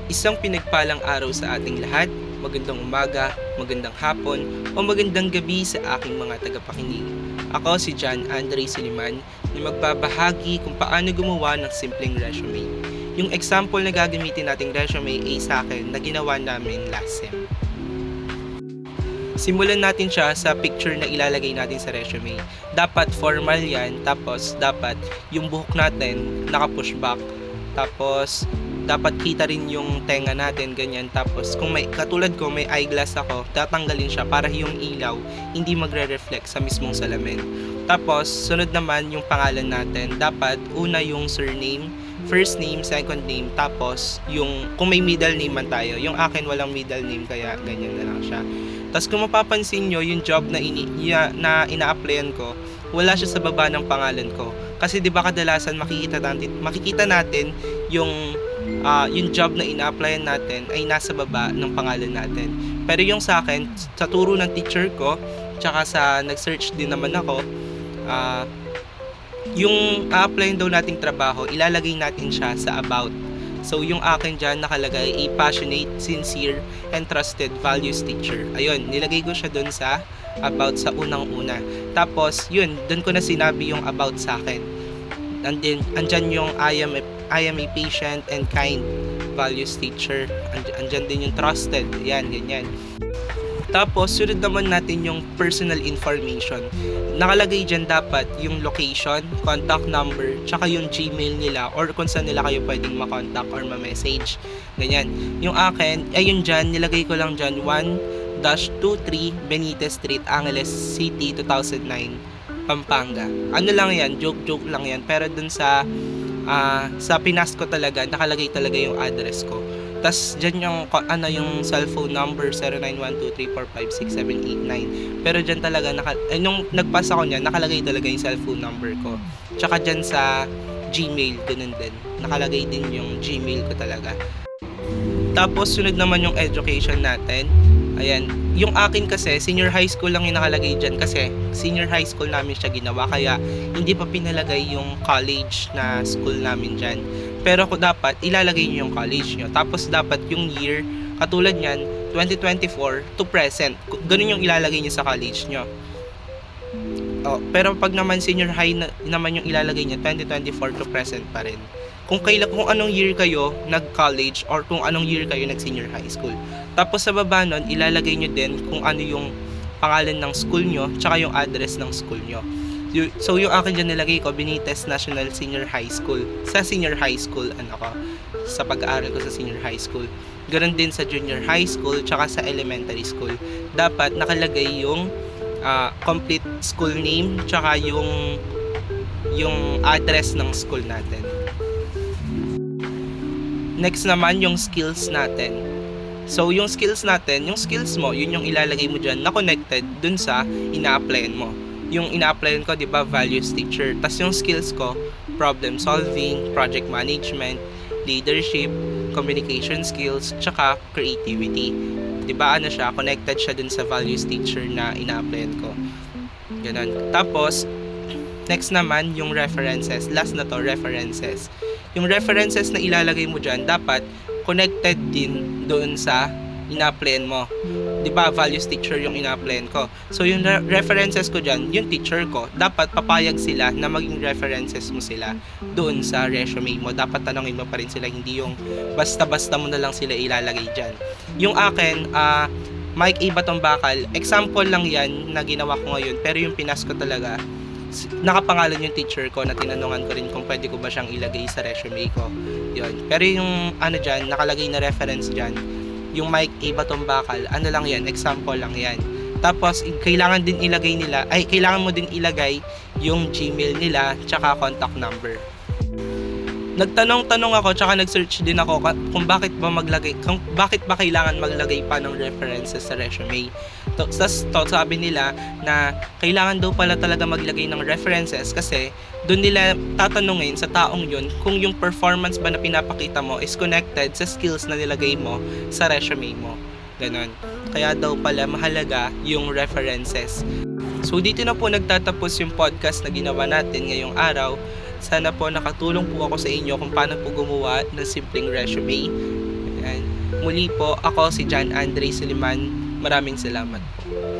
Isang pinagpalang araw sa ating lahat, magandang umaga, magandang hapon, o magandang gabi sa aking mga tagapakinig. Ako si John Andre Suliman na magbabahagi kung paano gumawa ng simpleng resume. Yung example na gagamitin nating resume ay sa akin na ginawa namin last sem. Simulan natin siya sa picture na ilalagay natin sa resume. Dapat formal yan, tapos dapat yung buhok natin naka-pushback. Tapos dapat kita rin yung tenga natin, ganyan. Tapos kung may, katulad ko, may eyeglass ako, tatanggalin siya para yung ilaw hindi magre-reflect sa mismong salamin. Tapos sunod naman yung pangalan natin. Dapat una yung surname, first name, second name, tapos yung kung may middle name man tayo. Yung akin walang middle name kaya ganyan na lang siya. Tapos kung mapapansin nyo, yung job na ina-applyan ko, wala siya sa baba ng pangalan ko. Kasi 'di ba kadalasan makikita natin yung job na ina-applyan natin ay nasa baba ng pangalan natin. Pero yung sa akin, sa turo ng teacher ko, tsaka sa nag-search din naman ako, yung a-applyan daw nating trabaho, ilalagay natin siya sa about. So yung akin dyan nakalagay a passionate, sincere, and trusted values teacher. Ayun, nilagay ko siya dun sa about sa unang-una. Tapos yun, dun ko na sinabi yung about sa akin. Andyan yung I am a patient and kind values teacher. Andyan din yung trusted. Yan, ganyan. Tapos, sunod naman natin yung personal information. Nakalagay dyan dapat yung location, contact number, tsaka yung Gmail nila or kung saan nila kayo pwedeng makontak or ma-message. Ganyan. Yung akin, ayun dyan, nilagay ko lang dyan 1-23 Benitez Street, Angeles City, 2009, Pampanga. Ano lang yan, joke lang yan. Pero dun sa Pinas ko talaga, nakalagay talaga yung address ko. Tas dyan yung cellphone number 091234567889. Pero dyan talaga nung nagpass ako niyan, nakalagay talaga yung cellphone number ko. Tsaka dyan sa Gmail, ganun din. Nakalagay din yung Gmail ko talaga. Tapos sunod naman yung education natin. Ayan, yung akin kasi senior high school lang yung nakalagay dyan kasi senior high school namin siya ginawa kaya hindi pa pinalagay yung college na school namin dyan. Pero kung dapat, ilalagay nyo yung college nyo. Tapos dapat yung year, katulad nyan, 2024 to present. Ganun yung ilalagay nyo sa college nyo. Pero pag naman senior high naman yung ilalagay nyo, 2024 to present pa rin. Kung anong year kayo nag-college or kung anong year kayo nag-senior high school. Tapos sa baba nun, ilalagay nyo din kung ano yung pangalan ng school nyo, tsaka yung address ng school nyo. So yung akin dyan nilagay ko, Benitez National Senior High School. Sa senior high school, sa pag-aaral ko sa senior high school. Ganon din sa junior high school, tsaka sa elementary school. Dapat nakalagay yung complete school name, tsaka yung address ng school natin. Next naman, yung skills natin. So yung skills natin, yung skills mo, yun yung ilalagay mo dyan na connected dun sa ina-applyan mo. Yung ina-applyan ko, di ba, values teacher. Tapos yung skills ko, problem solving, project management, leadership, communication skills, tsaka creativity. Di ba, siya, connected siya dun sa values teacher na ina-applyan ko. Ganun. Tapos, next naman, yung references. Last na to, references. Yung references na ilalagay mo dyan, dapat connected din doon sa ina-applyan mo. 'Di ba, values teacher yung ina-applyan ko. So yung references ko diyan, yung teacher ko, dapat papayag sila na maging references mo sila doon sa resume mo. Dapat tanongin mo pa rin sila, hindi yung basta-basta mo na lang sila ilalagay diyan. Yung akin, Mike A. Batombakal, example lang 'yan na ginawa ko ngayon, pero yung Pinas ko talaga, nakapangalan yung teacher ko na tinanungan ko rin kung pwede ko ba siyang ilagay sa resume ko. Yun. Pero yung diyan, nakalagay na reference diyan, yung Mike A. Batombakal, lang yan, example lang yan. Tapos, kailangan mo din ilagay yung Gmail nila, tsaka contact number. Nagtanong-tanong ako, tsaka nag-search din ako kung bakit ba kailangan maglagay pa ng references sa resume. Sabi nila na kailangan daw pala talaga maglagay ng references kasi doon nila tatanungin sa taong yun kung yung performance ba na pinapakita mo is connected sa skills na nilagay mo sa resume mo. Ganon. Kaya daw pala mahalaga yung references. So dito na po nagtatapos yung podcast na ginawa natin ngayong araw. Sana po nakatulong po ako sa inyo kung paano po gumawa ng simpleng resume. Yan. Muli po, ako si John Andre Suliman. Maraming salamat po.